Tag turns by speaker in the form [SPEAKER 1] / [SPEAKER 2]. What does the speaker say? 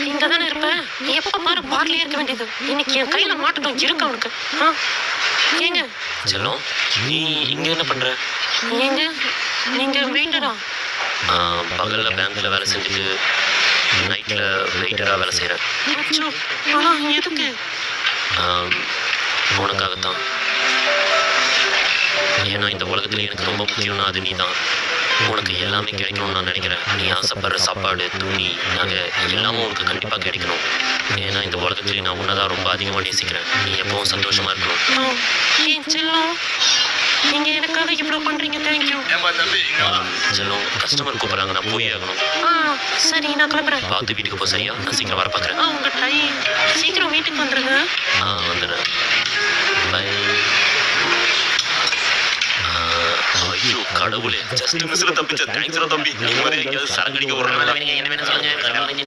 [SPEAKER 1] இங்க தானே இருப்ப. எப்ப பாரு பார்லயே இருக்க வேண்டியது. இன்னைக்கு என் கையில மாட்டட்டும் இருக்கு அவனுக்கு. ஏங்க
[SPEAKER 2] செல்லம், நீ இங்க என்ன பண்ற?
[SPEAKER 1] ஏங்க நீங்க வெயிட்டரா?
[SPEAKER 2] பகல்ல பேங்க்ல வேலை செஞ்சுட்டு நைட்ல வெயிட்டரா வேலை செய்கிறேன்.
[SPEAKER 1] அச்சோ, ஆனா எதுக்கு?
[SPEAKER 2] உனக்காகத்தான். ஏன்னா இந்த உலகத்துல எனக்கு ரொம்ப முக்கியம்னா அது நீ தான். உனக்கு எல்லாமே கிடைக்கணும்னு நான் நினைக்கிறேன். நீ ஆசைப்படுற சாப்பாடு, துணி, நகை எல்லாமே உனக்கு கண்டிப்பாக கிடைக்கணும். ஏன்னா இந்த உலகத்துல நான் உன்னதான் ரொம்ப அதிகமாக நேசிக்கிறேன். நீ எப்பவும் சந்தோஷமா இருக்கணும்.
[SPEAKER 1] ஏன் செல்லம், நீங்க எனக்காக இவ்வளவு பண்றீங்க. தேங்க்யூ.
[SPEAKER 2] செல்லம், கஸ்டமர் கூப்பிட்றாங்க, நான் போய் ஆகணும்.
[SPEAKER 1] சரி, நான் கிளம்புறேன்.
[SPEAKER 2] பார்த்து வீட்டுக்கு போ. சரியா? நான் சீக்கிரம் வர பார்க்குறேன்.
[SPEAKER 1] உங்க டைம். சீக்கிரம் வீட்டுக்கு வந்துருங்க.
[SPEAKER 2] வந்துடுறேன். பை. ஐயோ கடவுளே, ஜஸ்ட் மிஸ்ல தப்பிச்ச. தேங்க்ஸ் தம்பி. நீ மாதிரி எங்கேயாவது சரங்கடிக்க ஒரு நாள் என்ன வேணும் சொல்லுங்க.